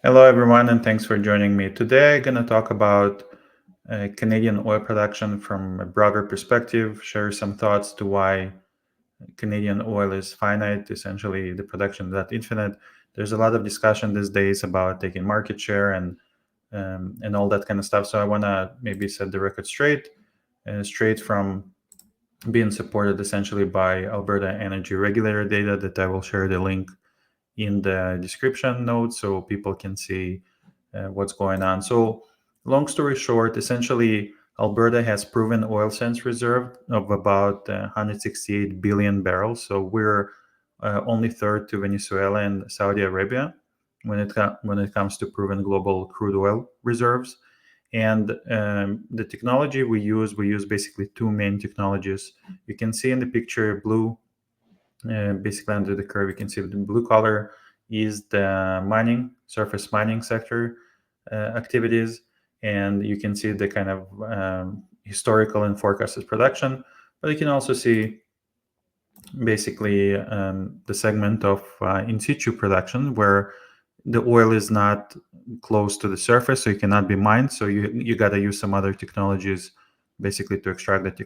Hello, everyone, and thanks for joining me. Today, I'm going to talk about Canadian oil production from a broader perspective, share some thoughts to why Canadian oil is finite, essentially, the production is not infinite. There's a lot of discussion these days about taking market share and all that kind of stuff. So, I want to maybe set the record straight from being supported essentially by Alberta Energy Regulator data that I will share the link in the description notes so people can see what's going on. So, long story short, essentially, Alberta has proven oil sands reserve of about 168 billion barrels. So we're only third to Venezuela and Saudi Arabia when it comes to proven global crude oil reserves. And the technology we use basically two main technologies. You can see in the picture blue, basically under the curve, you can see the blue color is the surface mining sector activities, and you can see the kind of historical and forecasted production. But you can also see basically the segment of in situ production where the oil is not close to the surface, so it cannot be mined. So you got to use some other technologies basically to extract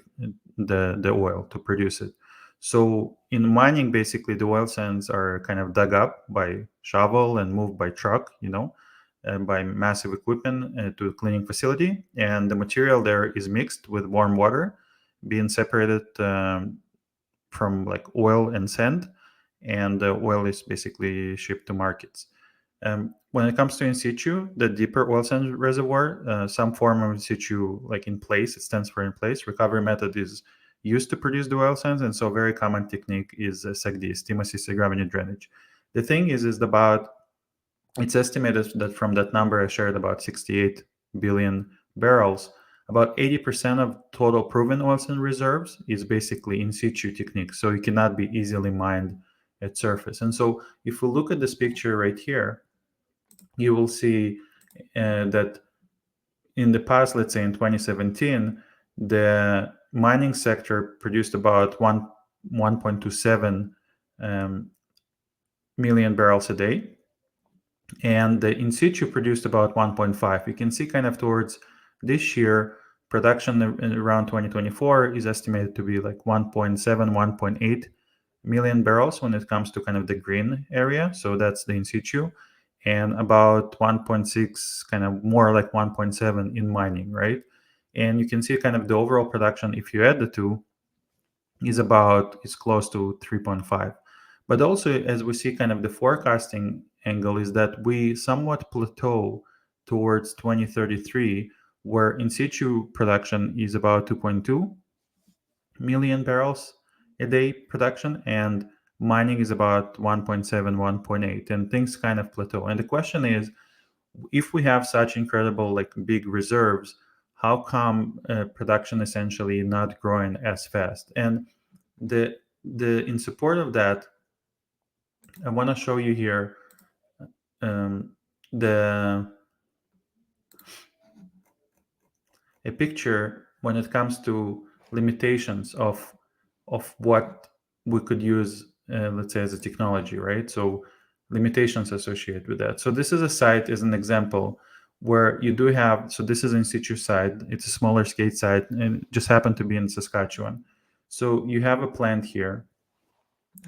the oil to produce it. So in mining, basically the oil sands are kind of dug up by shovel and moved by truck, and by massive equipment to a cleaning facility, and the material there is mixed with warm water, being separated from like oil and sand, and the oil is basically shipped to markets. When it comes to in situ, the deeper oil sand reservoir, some form of in situ, like in place, it stands for in place, recovery method is used to produce the oil sands. And so, very common technique is SAGD, steam assisted gravity drainage. The thing is about it's estimated that from that number I shared, about 68 billion barrels, about 80% of total proven oil sand reserves is basically in situ technique. So it cannot be easily mined at surface. And so if we look at this picture right here, you will see that in the past, let's say in 2017, the mining sector produced about 1.27 um, million barrels a day, and the in situ produced about 1.5. You can see kind of towards this year, production around 2024 is estimated to be like 1.7, 1.8 million barrels when it comes to kind of the green area. So that's the in situ, and about 1.6, kind of more like 1.7 in mining, right? And you can see kind of the overall production, if you add the two, is close to 3.5. But also, as we see kind of the forecasting angle, is that we somewhat plateau towards 2033, where in situ production is about 2.2 million barrels a day production, and mining is about 1.7, 1.8, and things kind of plateau. And the question is, if we have such incredible, like, big reserves, how come production essentially not growing as fast? And the in support of that, I want to show you here um, the a picture when it comes to limitations of what we could use, let's say, as a technology, right? So limitations associated with that. So this is a site as an example where you do have. So this is in situ site. It's a smaller scale site, and it just happened to be in Saskatchewan. So you have a plant here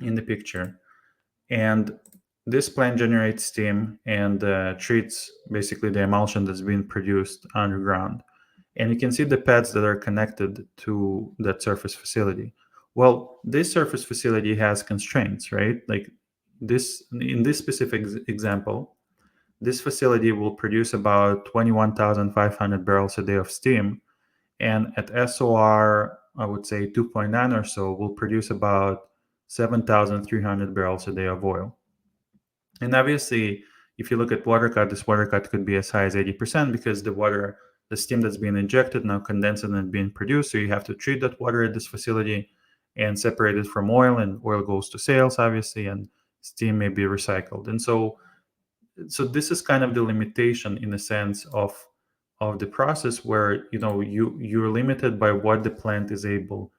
in the picture, and this plant generates steam and treats basically the emulsion that's being produced underground. And you can see the pads that are connected to that surface facility. Well, this surface facility has constraints, right? Like this, in this specific example, this facility will produce about 21,500 barrels a day of steam, and at SOR, I would say 2.9 or so, will produce about 7,300 barrels a day of oil. And obviously, if you look at water cut, this water cut could be as high as 80% because the steam that's being injected now condensed and being produced. So you have to treat that water at this facility and separate it from oil, and oil goes to sales, obviously, and steam may be recycled. And so this is kind of the limitation in the sense of the process, where you're limited by what the plant is able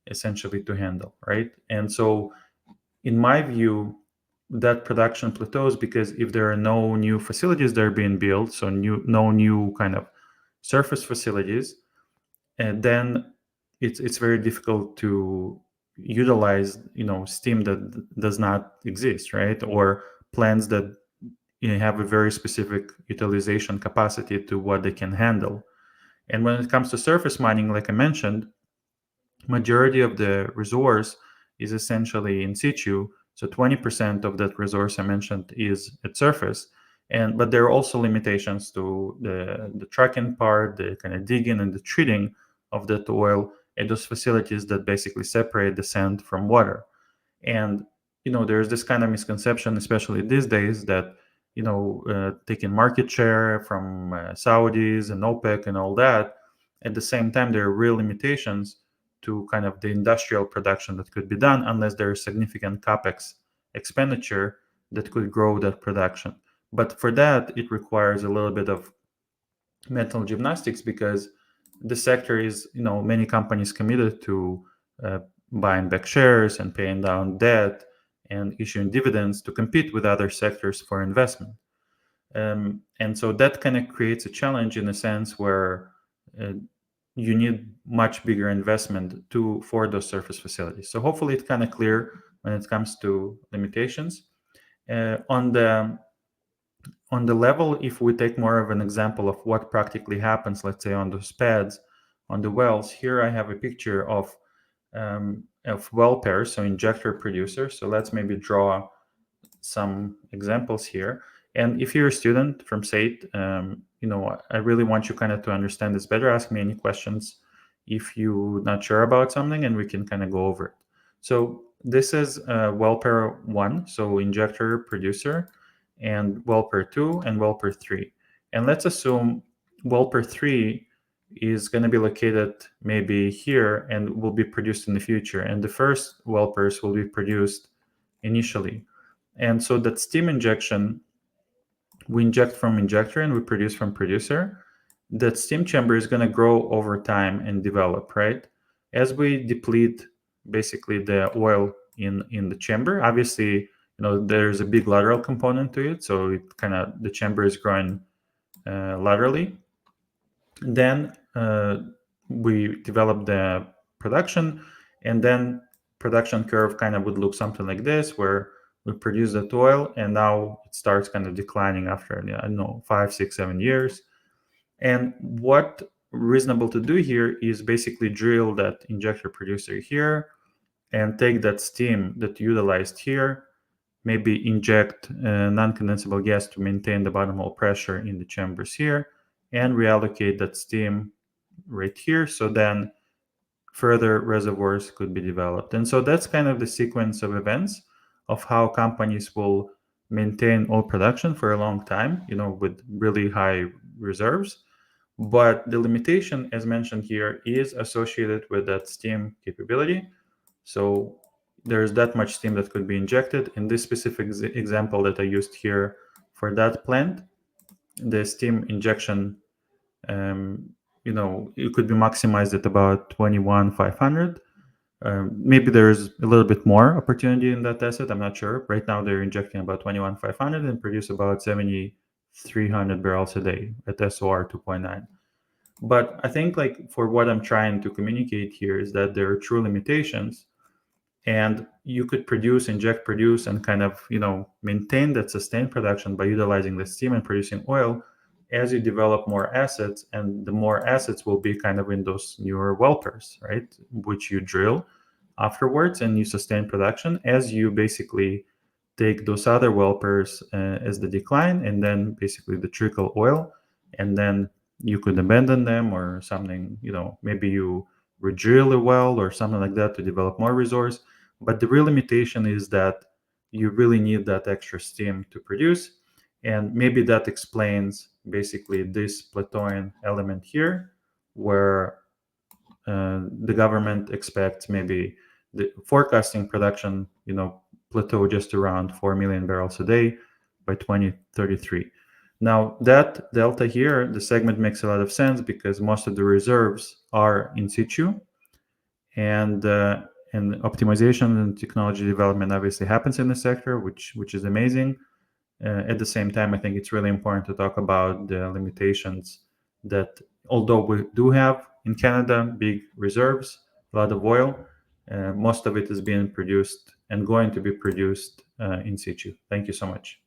essentially to handle, right? And so in my view, that production plateaus because if there are no new facilities that are being built, so no new kind of surface facilities, and then it's very difficult to utilize steam that does not exist, right? Or plants that have a very specific utilization capacity to what they can handle. And when it comes to surface mining, like I mentioned, majority of the resource is essentially in situ. So 20% of that resource I mentioned is at surface. But there are also limitations to the trucking part, the kind of digging and the treating of that oil at those facilities that basically separate the sand from water. And there's this kind of misconception, especially these days, that taking market share from Saudis and OPEC and all that. At the same time, there are real limitations to kind of the industrial production that could be done unless there is significant capex expenditure that could grow that production. But for that, it requires a little bit of mental gymnastics because the sector is, many companies committed to uh, buying back shares and paying down debt and issuing dividends to compete with other sectors for investment. And so that kind of creates a challenge in a sense where uh, you need much bigger investment for those surface facilities. So hopefully it's kind of clear when it comes to limitations. On the level, if we take more of an example of what practically happens, let's say on those pads, on the wells, here I have a picture of well pairs, so injector producer. So let's maybe draw some examples here. And if you're a student from SAIT, I really want you kind of to understand this better. Ask me any questions if you're not sure about something, and we can kind of go over it. So this is well pair 1, so injector producer, and well pair 2 and well pair 3. And let's assume well pair 3 is going to be located maybe here and will be produced in the future. And the first well pairs will be produced initially. And so that steam injection, we inject from injector and we produce from producer. That steam chamber is going to grow over time and develop, right? As we deplete basically the oil in the chamber, obviously, there's a big lateral component to it. So the chamber is growing laterally. Then we develop the production, and then production curve kind of would look something like this, where we produce that oil and now it starts kind of declining after, I don't know, 5, 6, 7 years. And what reasonable to do here is basically drill that injector producer here and take that steam that utilized here, maybe inject non-condensable gas to maintain the bottom hole pressure in the chambers here, and reallocate that steam right here. So then further reservoirs could be developed. And so that's kind of the sequence of events of how companies will maintain oil production for a long time, with really high reserves. But the limitation, as mentioned here, is associated with that steam capability. So there's that much steam that could be injected. In this specific example that I used here for that plant, the steam injection, it could be maximized at about 21,500. Maybe there's a little bit more opportunity in that asset. I'm not sure. Right now, they're injecting about 21,500 and produce about 7,300 barrels a day at SOR 2.9. But I think, like, for what I'm trying to communicate here is that there are true limitations, and you could inject, produce, and kind of maintain that sustained production by utilizing the steam and producing oil as you develop more assets. And the more assets will be kind of in those newer well pairs, right, which you drill afterwards, and you sustain production as you basically take those other well pairs as the decline, and then basically the trickle oil, and then you could abandon them or something, maybe you redrill a well or something like that to develop more resource. But the real limitation is that you really need that extra steam to produce. And maybe that explains basically this plateauing element here, where the government expects maybe the forecasting production, plateau just around 4 million barrels a day by 2033. Now, that delta here, the segment makes a lot of sense because most of the reserves are in situ, and and optimization and technology development obviously happens in the sector, which is amazing. At the same time, I think it's really important to talk about the limitations that, although we do have in Canada big reserves, a lot of oil, most of it is being produced and going to be produced in situ. Thank you so much.